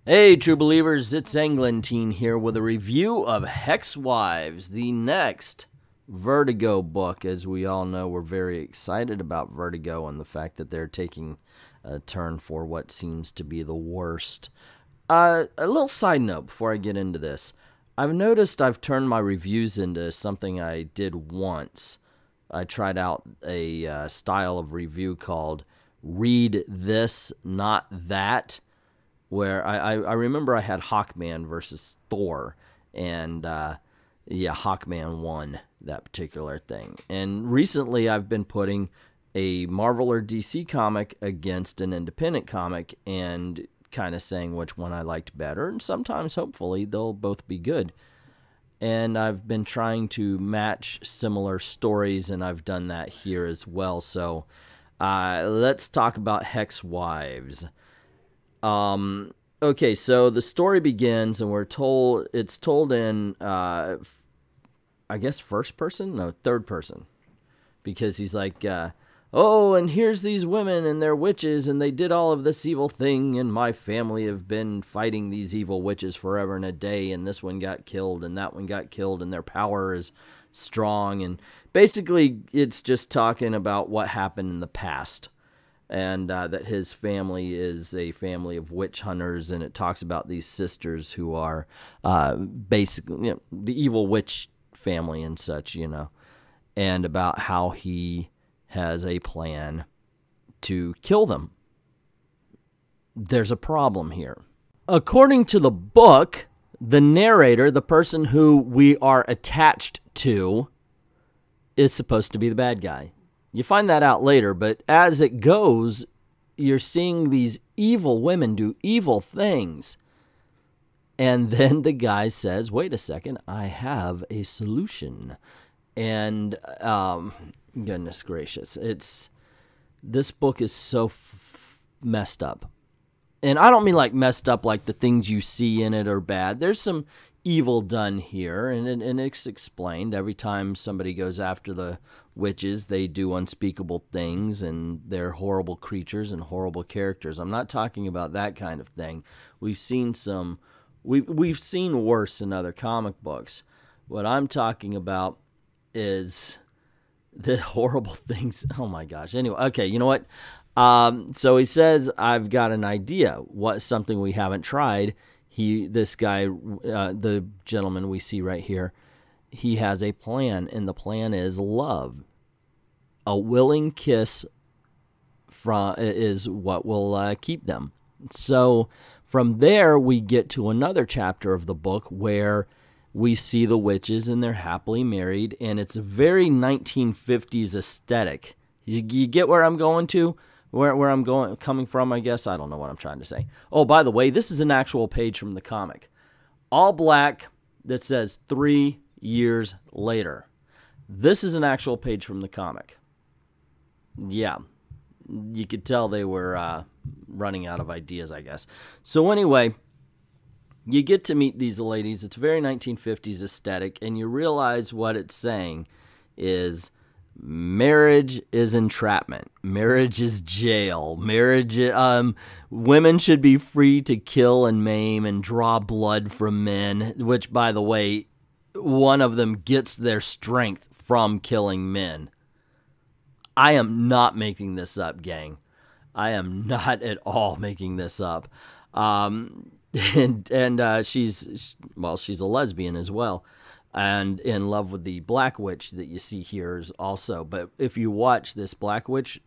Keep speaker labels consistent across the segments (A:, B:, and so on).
A: Hey, true believers, it's Englentine here with a review of Hex Wives, the next Vertigo book. As we all know, we're very excited about Vertigo and the fact that they're taking a turn for what seems to be the worst. A little side note before I get into this. I've noticed I've turned my reviews into something I did once. I tried out a style of review called Read This, Not That, where I remember I had Hawkman versus Thor, and yeah, Hawkman won that particular thing. And recently I've been putting a Marvel or DC comic against an independent comic and kind of saying which one I liked better, and sometimes, hopefully, they'll both be good. And I've been trying to match similar stories, and I've done that here as well. So let's talk about Hex Wives. Okay, so the story begins, and it's told in, I guess first person? No, third person. Because he's like, oh, and here's these women, and they're witches, and they did all of this evil thing, and my family have been fighting these evil witches forever and a day, and this one got killed, and that one got killed, and their power is strong, and basically it's just talking about what happened in the past. And that his family is a family of witch hunters, and it talks about these sisters who are basically, the evil witch family and such, and about how he has a plan to kill them. There's a problem here. According to the book, the narrator, the person who we are attached to, is supposed to be the bad guy. You find that out later, but as it goes, you're seeing these evil women do evil things. And then the guy says, wait a second, I have a solution. And, goodness gracious, this book is so messed up. And I don't mean like messed up like the things you see in it are bad. There's some evil done here, and it's explained. Every time somebody goes after the witches, they do unspeakable things, and they're horrible creatures and horrible characters. I'm not talking about that kind of thing. We've seen we've seen worse in other comic books. What I'm talking about is the horrible things. Oh my gosh. Anyway, okay, you know what? So he says, I've got an idea. What's something we haven't tried? This guy, the gentleman we see right here, he has a plan, and the plan is love. A willing kiss is what will keep them. So from there, we get to another chapter of the book where we see the witches, and they're happily married, and it's a very 1950s aesthetic. You get where I'm going to? Where I'm coming from, I guess. I don't know what I'm trying to say. Oh, by the way, this is an actual page from the comic. All black that says 3 years later. This is an actual page from the comic. Yeah. You could tell they were running out of ideas, I guess. So anyway, you get to meet these ladies. It's very 1950s aesthetic, and you realize what it's saying is marriage is entrapment. Marriage is jail. Marriage, women should be free to kill and maim and draw blood from men, which, by the way, one of them gets their strength from killing men. I am not making this up, gang. I am not at all making this up. She's a lesbian as well, and in love with the Black Witch that you see here is also. But if you watch this Black Witch,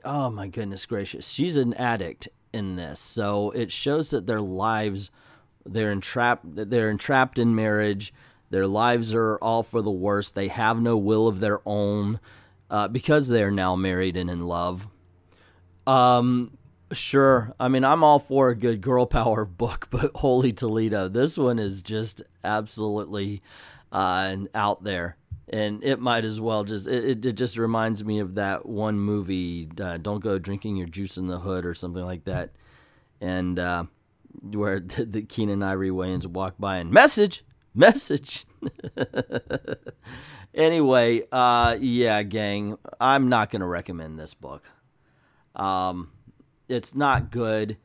A: oh my goodness gracious, she's an addict in this. So it shows that their lives, they're entrapped in marriage. Their lives are all for the worst. They have no will of their own because they are now married and in love. Sure, I mean, I'm all for a good girl power book, but holy Toledo, this one is just absolutely out there. And it might as well just, it just reminds me of that one movie, Don't Go Drinking Your Juice in the Hood or something like that. And where the Keenan Ivory Wayans walk by and message. Anyway, yeah, gang, I'm not going to recommend this book. It's not good,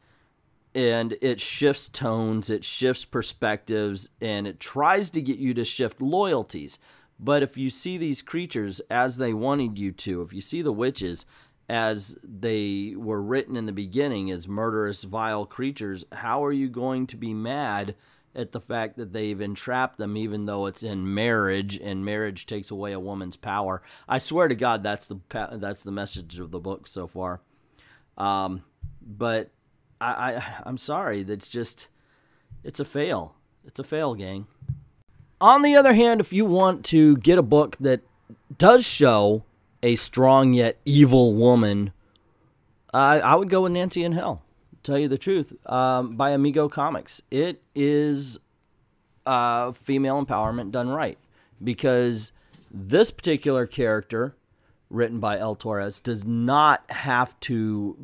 A: and it shifts tones, it shifts perspectives, and it tries to get you to shift loyalties. But if you see these creatures as they wanted you to, if you see the witches as they were written in the beginning as murderous, vile creatures, how are you going to be mad at the fact that they've entrapped them, even though it's in marriage, and marriage takes away a woman's power? I swear to God, that's the message of the book so far. But I'm sorry, it's a fail. It's a fail, gang. On the other hand, if you want to get a book that does show a strong yet evil woman, I would go with Nancy in Hell, to tell you the truth, by Amigo Comics. It is female empowerment done right, because this particular character, written by El Torres, does not have to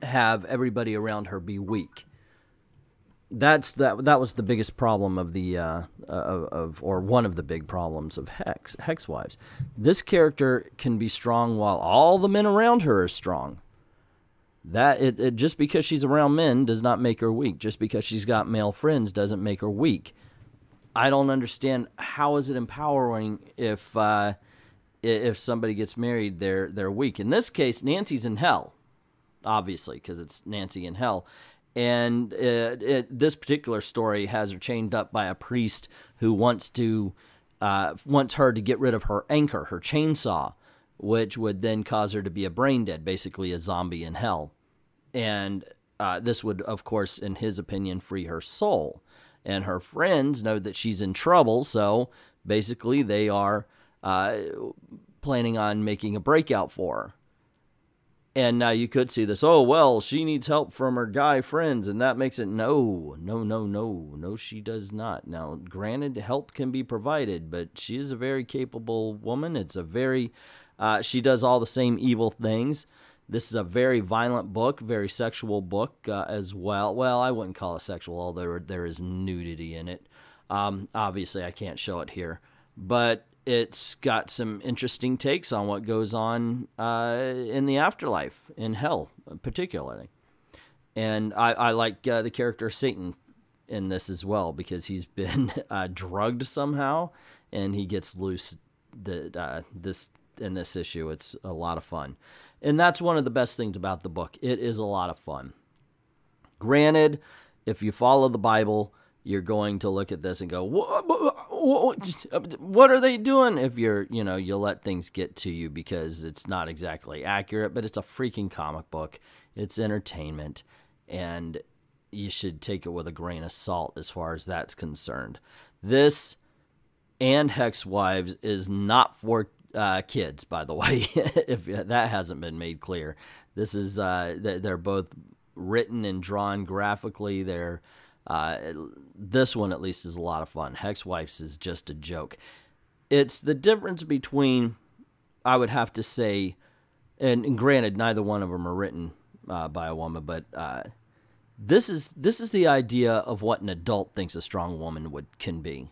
A: have everybody around her be weak. That was the biggest problem of or one of the big problems of Hex Wives. This character can be strong while all the men around her are strong. Just because she's around men does not make her weak. Just because she's got male friends doesn't make her weak. I don't understand, how is it empowering if somebody gets married, they're weak. In this case, Nancy's in hell, obviously, because it's Nancy in Hell. And this particular story has her chained up by a priest who wants her to get rid of her anchor, her chainsaw, which would then cause her to be a brain dead, basically a zombie in hell. And this would, of course, in his opinion, free her soul. And her friends know that she's in trouble, so basically they are planning on making a breakout for her. And now you could see this, oh, well, she needs help from her guy friends, and that makes it, no, she does not. Now, granted, help can be provided, but she is a very capable woman. It's a very, she does all the same evil things. This is a very violent book, very sexual book as well. Well, I wouldn't call it sexual, although there is nudity in it. Obviously, I can't show it here, but it's got some interesting takes on what goes on in the afterlife, in hell particularly. And I like the character Satan in this as well, because he's been drugged somehow, and he gets loose in this issue. It's a lot of fun. And that's one of the best things about the book. It is a lot of fun. Granted, if you follow the Bible, you're going to look at this and go, what are they doing? If you'll let things get to you, because it's not exactly accurate, but it's a freaking comic book. It's entertainment, and you should take it with a grain of salt as far as that's concerned. This and Hex Wives is not for kids, by the way, if that hasn't been made clear. This is, they're both written and drawn graphically. They're, this one at least is a lot of fun. Hex Wives is just a joke. It's the difference between, I would have to say, and granted, neither one of them are written by a woman, but this is the idea of what an adult thinks a strong woman can be.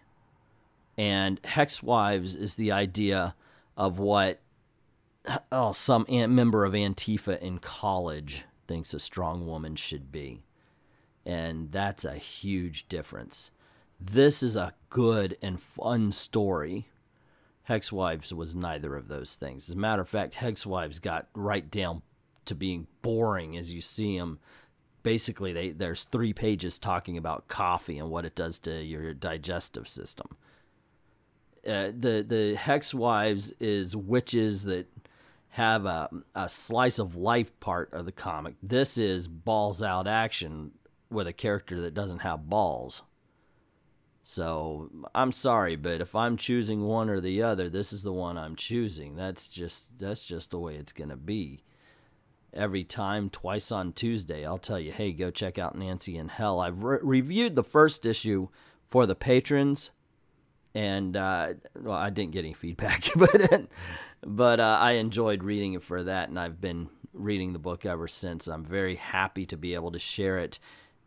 A: And Hex Wives is the idea of what some member of Antifa in college thinks a strong woman should be. And that's a huge difference. This is a good and fun story. Hex Wives was neither of those things. As a matter of fact, Hex Wives got right down to being boring as you see them. Basically, there's 3 pages talking about coffee and what it does to your digestive system. The Hex Wives is witches that have a slice of life part of the comic. This is balls out action with a character that doesn't have balls. So I'm sorry, but if I'm choosing one or the other, this is the one I'm choosing. That's just the way it's gonna be. Every time, twice on Tuesday, I'll tell you, hey, go check out Nancy in Hell. I've reviewed the first issue for the patrons, and well, I didn't get any feedback, but I enjoyed reading it for that, and I've been reading the book ever since. I'm very happy to be able to share it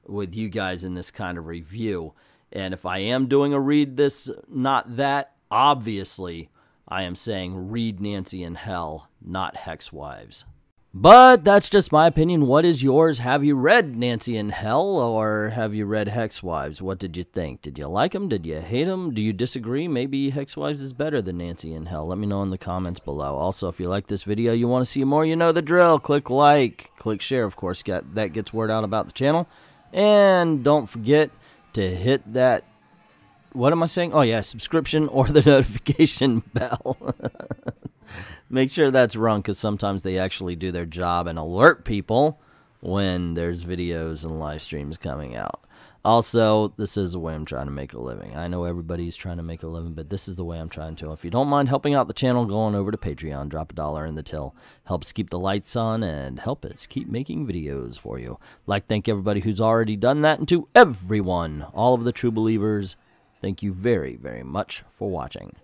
A: with you guys in this kind of review. And if I am doing a read this, not that, obviously, I am saying read Nancy in Hell, not Hex Wives. But that's just my opinion. What is yours? Have you read Nancy in Hell, or have you read Hex Wives? What did you think? Did you like them? Did you hate them? Do you disagree? Maybe Hex Wives is better than Nancy in Hell. Let me know in the comments below. Also, if you like this video, you want to see more, you know the drill. Click like, click share, of course. That gets word out about the channel. And don't forget to hit that, what am I saying? Oh yeah, subscription or the notification bell. Make sure that's rung, because sometimes they actually do their job and alert people when there's videos and live streams coming out. Also, this is the way I'm trying to make a living. I know everybody's trying to make a living, but this is the way I'm trying to. If you don't mind helping out the channel, go on over to Patreon, drop $1 in the till. Helps keep the lights on and help us keep making videos for you. Like, thank everybody who's already done that, and to everyone, all of the true believers, thank you very, very much for watching.